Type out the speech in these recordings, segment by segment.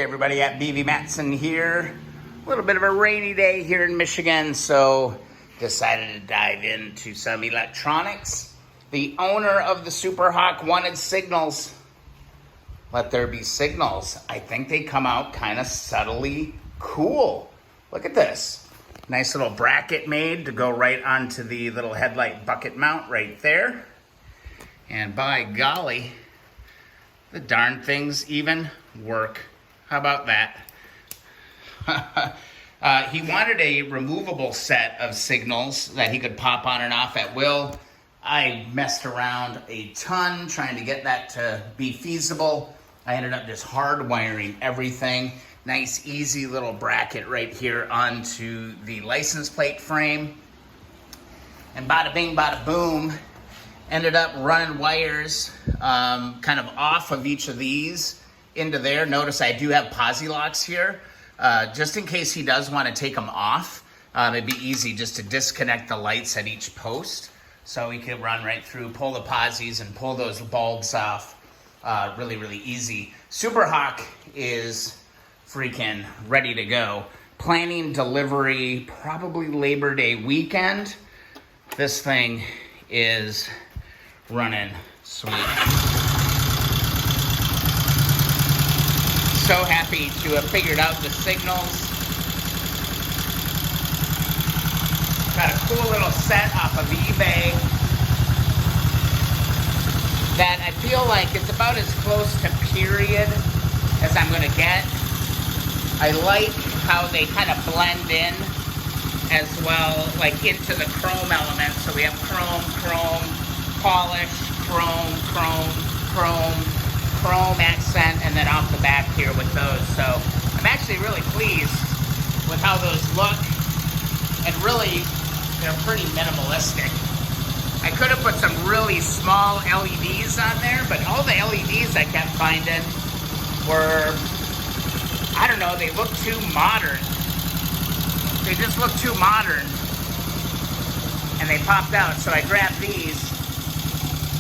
everybody, at BV Matson here. A little bit of a rainy day here in Michigan, so decided to dive into some electronics. The owner of the Superhawk wanted signals. Let there be signals. I think they come out kind of subtly cool. Look at this. Nice little bracket made to go right onto the little headlight bucket mount right there. And by golly, the darn things even work. How about that? He wanted a removable set of signals that he could pop on and off at will. I messed around a ton trying to get that to be feasible. I ended up just hardwiring everything. Nice, easy little bracket right here onto the license plate frame. And bada bing, bada boom. Ended up running wires kind of off of each of these into there. Notice I do have posi locks here. Just in case he does want to take them off, it'd be easy just to disconnect the lights at each post. So we could run right through, pull the posis and pull those bulbs off. Really, really easy. Superhawk is freaking ready to go. Planning delivery probably Labor Day weekend. This thing is running sweet. So happy to have figured out the signals. Got a cool little set off of eBay that I feel like it's about as close to period as I'm gonna get. I like how they kind of blend in as well, like into the chrome elements. So we have chrome, chrome, polish, chrome, chrome, chrome, chrome accent, and then off the back here with those. So I'm actually really pleased with how those look, and really they're pretty minimalistic. I could have put some really small LEDs on there, but all the LEDs I kept finding were, I don't know, they look too modern. They just look too modern, and they popped out, so I grabbed these.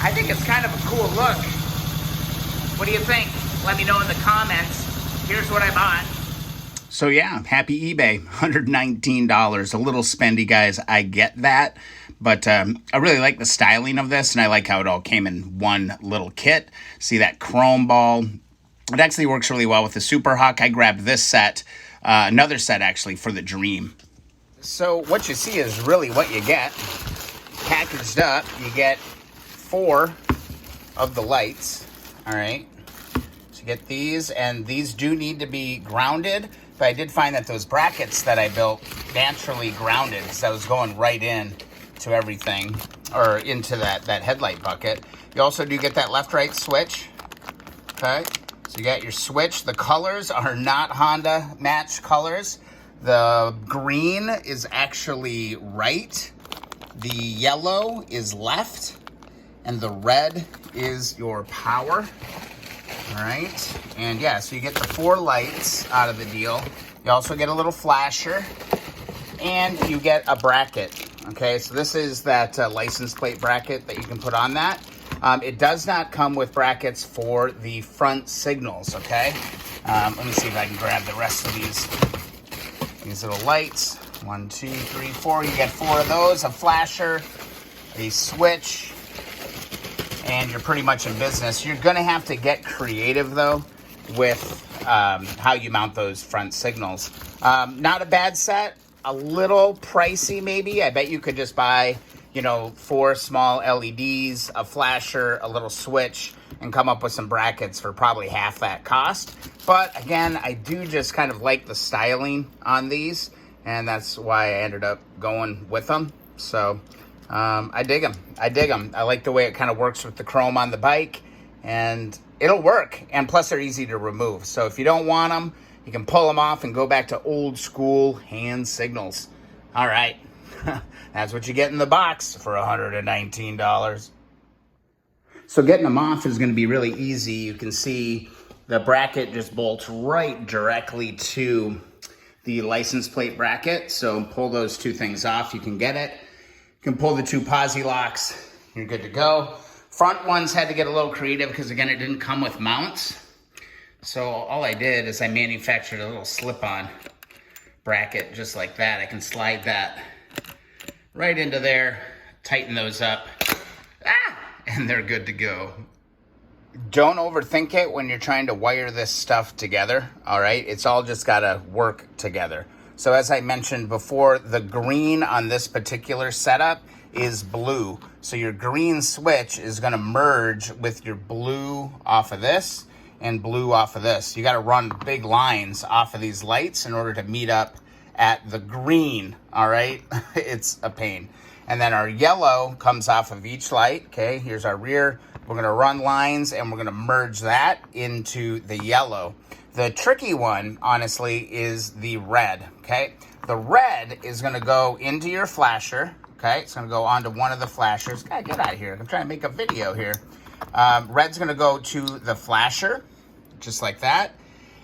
I think it's kind of a cool look. What do you think? Let me know in the comments. Here's what I bought. So yeah, happy eBay, $119. A little spendy, guys, I get that. But I really like the styling of this, and I like how it all came in one little kit. See that chrome ball? It actually works really well with the Superhawk. I grabbed this set, another set actually, for the Dream. So what you see is really what you get. Packaged up, you get 4 of the lights, all right? So you get these, and these do need to be grounded, but I did find that those brackets that I built naturally grounded, so I was going right in to everything, or into that headlight bucket. You also do get that left-right switch, okay? So you got your switch. The colors are not Honda match colors. The green is actually right, the yellow is left, and the red is your power. All right, and yeah, so you get the 4 lights out of the deal. You also get a little flasher, and you get a bracket. Okay, so this is that license plate bracket that you can put on that. It does not come with brackets for the front signals, okay? Let me see if I can grab the rest of these little lights. 1, 2, 3, 4. You get 4 of those, a flasher, a switch, and you're pretty much in business. You're gonna have to get creative though with how you mount those front signals. Not a bad set. A little pricey maybe. I bet you could just buy, 4 small LEDs, a flasher, a little switch, and come up with some brackets for probably half that cost. But again, I do just kind of like the styling on these, and that's why I ended up going with them. So I dig them. I like the way it kind of works with the chrome on the bike, and it'll work. And plus they're easy to remove. So if you don't want them, you can pull them off and go back to old school hand signals. All right, that's what you get in the box for $119. So getting them off is gonna be really easy. You can see the bracket just bolts right directly to the license plate bracket. So pull those 2 things off, you can get it. You can pull the 2 posi locks, you're good to go. Front ones had to get a little creative because again, it didn't come with mounts. So all I did is I manufactured a little slip-on bracket just like that. I can slide that right into there, tighten those up, and they're good to go. Don't overthink it when you're trying to wire this stuff together, all right? It's all just gotta work together. So as I mentioned before, the green on this particular setup is blue. So your green switch is gonna merge with your blue off of this and blue off of this. You gotta run big lines off of these lights in order to meet up at the green, all right? It's a pain. And then our yellow comes off of each light, okay? Here's our rear. We're gonna run lines and we're gonna merge that into the yellow. The tricky one, honestly, is the red, okay? The red is gonna go into your flasher, okay? It's gonna go onto one of the flashers. God, get out of here. I'm trying to make a video here. Red's gonna go to the flasher, just like that.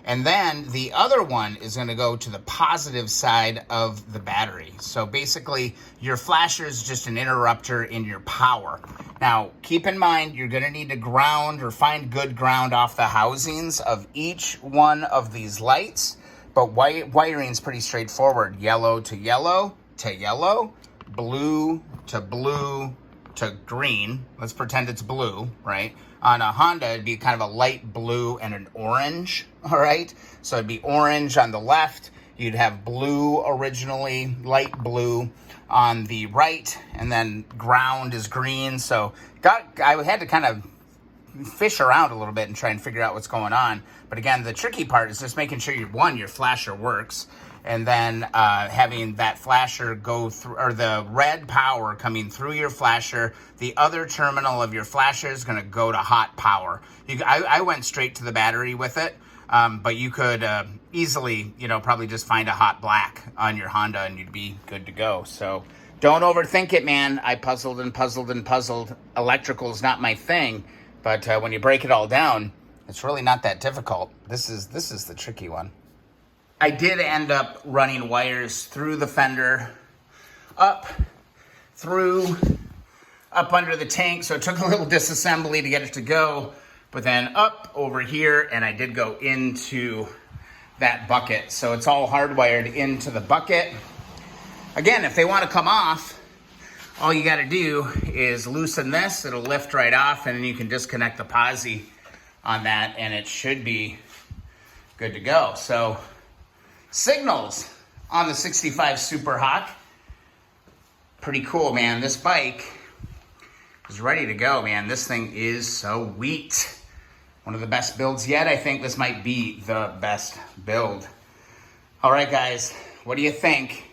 And then the other one is gonna go to the positive side of the battery. So basically, your flasher is just an interrupter in your power. Now, keep in mind, you're gonna need to ground or find good ground off the housings of each one of these lights, but wiring is pretty straightforward. Yellow to yellow to yellow, blue to blue to green. Let's pretend it's blue, right? On a Honda, it'd be kind of a light blue and an orange, all right? So it'd be orange on the left. You'd have blue originally, light blue on the right, and then ground is green. So I had to kind of fish around a little bit and try and figure out what's going on. But again, the tricky part is just making sure your flasher works, and then having that flasher go through, or the red power coming through your flasher. The other terminal of your flasher is going to go to hot power. I went straight to the battery with it, but you could easily, probably just find a hot black on your Honda and you'd be good to go. So don't overthink it, man. I puzzled and puzzled and puzzled. Electrical is not my thing, but when you break it all down, it's really not that difficult. This is the tricky one. I did end up running wires through the fender, up under the tank, so it took a little disassembly to get it to go, but then up over here, and I did go into that bucket. So it's all hardwired into the bucket. Again, if they want to come off, all you got to do is loosen this. It'll lift right off, and then you can disconnect the posi on that, and it should be good to go. So signals on the 65 Super Hawk. Pretty cool, man. This bike is ready to go, man. This thing is sweet. One of the best builds yet. I think this might be the best build. All right, guys, what do you think?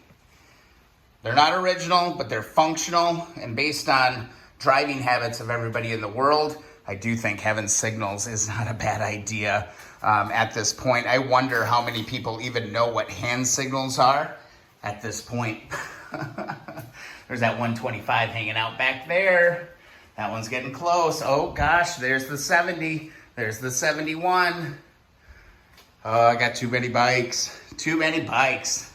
They're not original, but they're functional, and based on driving habits of everybody in the world, I do think having signals is not a bad idea at this point. I wonder how many people even know what hand signals are at this point. There's that 125 hanging out back there. That one's getting close. Oh gosh, there's the 70. There's the 71. Oh, I got too many bikes. Too many bikes.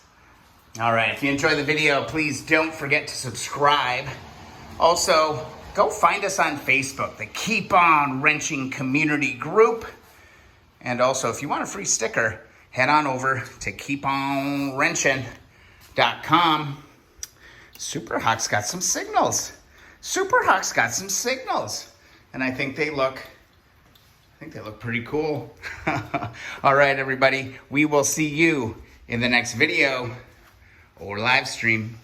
All right, if you enjoyed the video, please don't forget to subscribe. Also, go find us on Facebook, the Keep On Wrenching Community Group. And also, if you want a free sticker, head on over to keeponwrenching.com. Super Hawk's got some signals. Super Hawk's got some signals. And I think they look pretty cool. All right, everybody. We will see you in the next video or live stream.